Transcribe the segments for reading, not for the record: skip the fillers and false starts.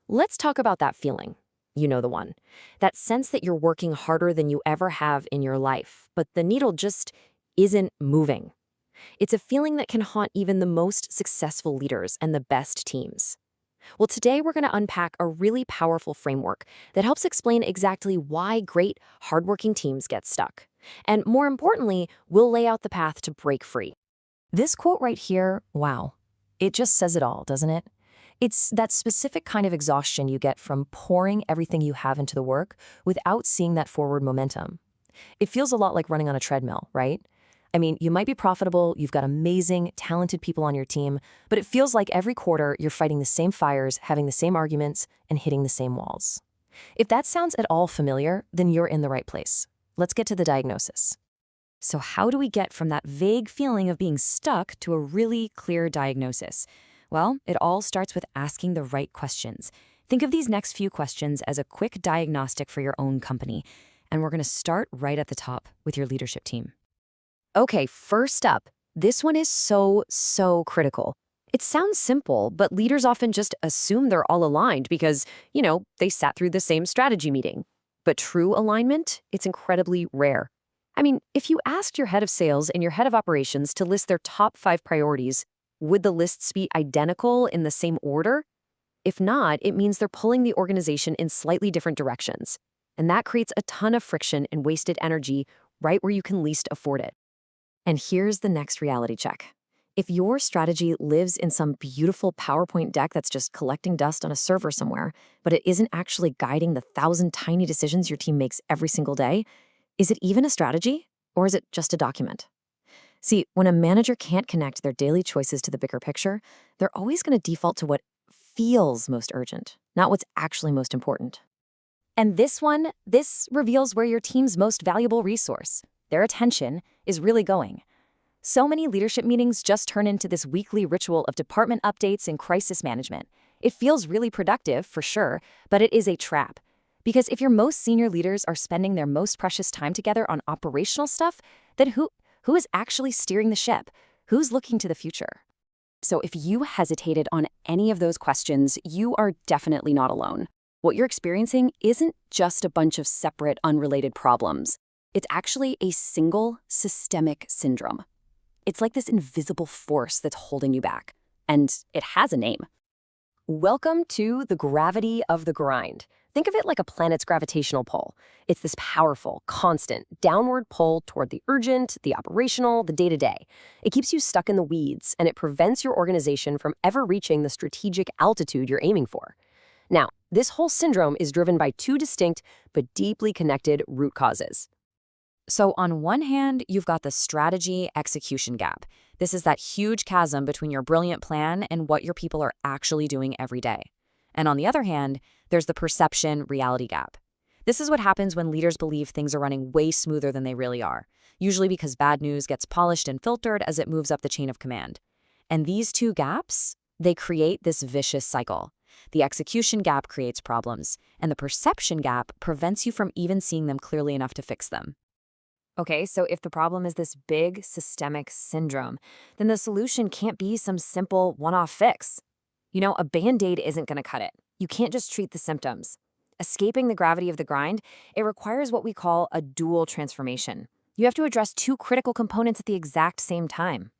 Let's talk about that feeling. You know the one. That sense that you're working harder than you ever have in your life, but the needle just isn't moving. It's a feeling that can haunt even the most successful leaders and the best teams. Well, today we're going to unpack a really powerful framework that helps explain exactly why great, hardworking teams get stuck. And more importantly, we'll lay out the path to break free. This quote right here, wow, it just says it all, doesn't it? It's that specific kind of exhaustion you get from pouring everything you have into the work without seeing that forward momentum. It feels a lot like running on a treadmill, right? I mean, you might be profitable, you've got amazing, talented people on your team, but it feels like every quarter you're fighting the same fires, having the same arguments, and hitting the same walls. If that sounds at all familiar, then you're in the right place. Let's get to the diagnosis. So how do we get from that vague feeling of being stuck to a really clear diagnosis? Well, it all starts with asking the right questions. Think of these next few questions as a quick diagnostic for your own company. And we're going to start right at the top with your leadership team. Okay, first up, this one is so critical. It sounds simple, but leaders often just assume they're all aligned because, they sat through the same strategy meeting. But true alignment, it's incredibly rare. I mean, if you asked your head of sales and your head of operations to list their top 5 priorities, would the lists be identical in the same order? If not, it means they're pulling the organization in slightly different directions. And that creates a ton of friction and wasted energy right where you can least afford it. And here's the next reality check. If your strategy lives in some beautiful PowerPoint deck that's just collecting dust on a server somewhere, but it isn't actually guiding the 1,000 tiny decisions your team makes every single day, is it even a strategy, or is it just a document? See, when a manager can't connect their daily choices to the bigger picture, they're always going to default to what feels most urgent, not what's actually most important. And this reveals where your team's most valuable resource, their attention, is really going. So many leadership meetings just turn into this weekly ritual of department updates and crisis management. It feels really productive, for sure, but it is a trap. Because if your most senior leaders are spending their most precious time together on operational stuff, then who is actually steering the ship? Who's looking to the future? So if you hesitated on any of those questions, you are definitely not alone. What you're experiencing isn't just a bunch of separate, unrelated problems. It's actually a single systemic syndrome. It's like this invisible force that's holding you back. And it has a name. Welcome to the gravity of the grind. Think of it like a planet's gravitational pull. It's this powerful, constant, downward pull toward the urgent, the operational, the day-to-day. It keeps you stuck in the weeds, and it prevents your organization from ever reaching the strategic altitude you're aiming for. Now, this whole syndrome is driven by 2 distinct but deeply connected root causes. So on one hand, you've got the strategy execution gap. This is that huge chasm between your brilliant plan and what your people are actually doing every day. And on the other hand, there's the perception reality gap. This is what happens when leaders believe things are running way smoother than they really are, usually because bad news gets polished and filtered as it moves up the chain of command. And these 2 gaps, they create this vicious cycle. The execution gap creates problems, and the perception gap prevents you from even seeing them clearly enough to fix them. Okay, so if the problem is this big systemic syndrome, then the solution can't be some simple one-off fix. A Band-Aid isn't going to cut it. You can't just treat the symptoms. Escaping the gravity of the grind, it requires what we call a dual transformation. You have to address 2 critical components at the exact same time.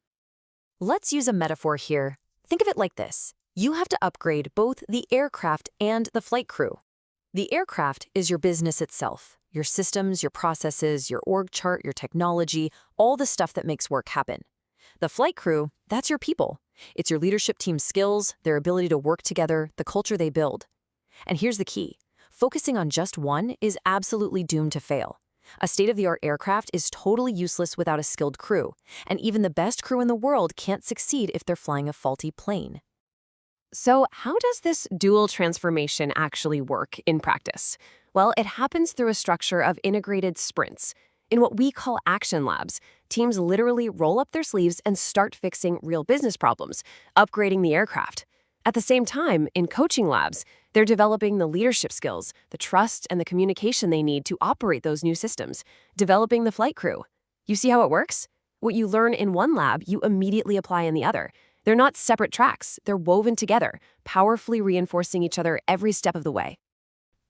Let's use a metaphor here. Think of it like this. You have to upgrade both the aircraft and the flight crew. The aircraft is your business itself, your systems, your processes, your org chart, your technology, all the stuff that makes work happen. The flight crew, that's your people. It's your leadership team's skills, their ability to work together, the culture they build. And here's the key. Focusing on just one is absolutely doomed to fail. A state-of-the-art aircraft is totally useless without a skilled crew, and even the best crew in the world can't succeed if they're flying a faulty plane. So how does this dual transformation actually work in practice? Well, it happens through a structure of integrated sprints. In what we call action labs, teams literally roll up their sleeves and start fixing real business problems, upgrading the aircraft. At the same time, in coaching labs, they're developing the leadership skills, the trust, and the communication they need to operate those new systems, developing the flight crew. You see how it works? What you learn in one lab, you immediately apply in the other. They're not separate tracks, they're woven together, powerfully reinforcing each other every step of the way.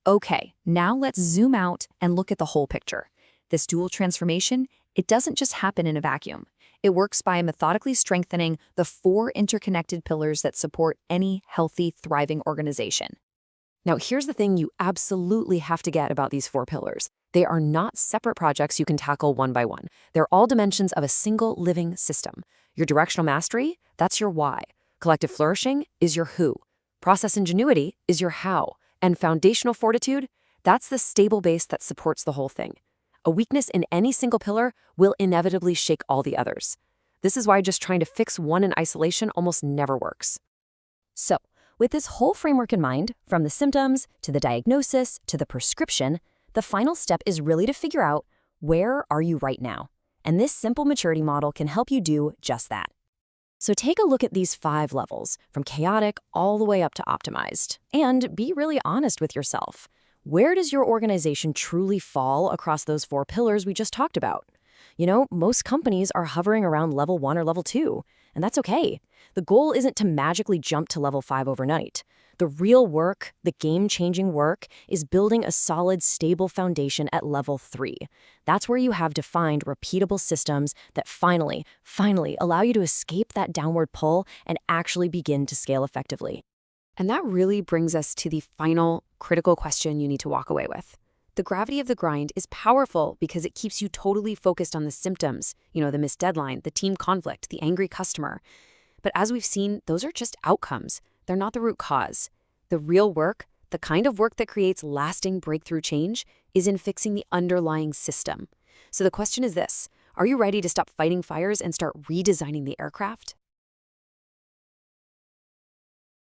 Okay, now let's zoom out and look at the whole picture. This dual transformation, it doesn't just happen in a vacuum. It works by methodically strengthening the 4 interconnected pillars that support any healthy, thriving organization. Now, here's the thing you absolutely have to get about these 4 pillars. They are not separate projects you can tackle one by one. They're all dimensions of a single living system. Your directional mastery, that's your why. Collective flourishing is your who. Process ingenuity is your how. And foundational fortitude, that's the stable base that supports the whole thing. A weakness in any single pillar will inevitably shake all the others. This is why just trying to fix one in isolation almost never works. So, with this whole framework in mind, from the symptoms to the diagnosis to the prescription, the final step is really to figure out, where are you right now? And this simple maturity model can help you do just that. So take a look at these 5 levels, from chaotic all the way up to optimized, and be really honest with yourself. Where does your organization truly fall across those 4 pillars we just talked about? You know, most companies are hovering around level 1 or level 2, and that's okay. The goal isn't to magically jump to level 5 overnight. The real work, the game-changing work, is building a solid, stable foundation at level 3. That's where you have defined, repeatable systems that finally allow you to escape that downward pull and actually begin to scale effectively. And that really brings us to the final critical question you need to walk away with. The gravity of the grind is powerful because it keeps you totally focused on the symptoms, the missed deadline, the team conflict, the angry customer. But as we've seen, those are just outcomes. They're not the root cause. The real work, the kind of work that creates lasting breakthrough change, is in fixing the underlying system. So the question is this: are you ready to stop fighting fires and start redesigning the aircraft?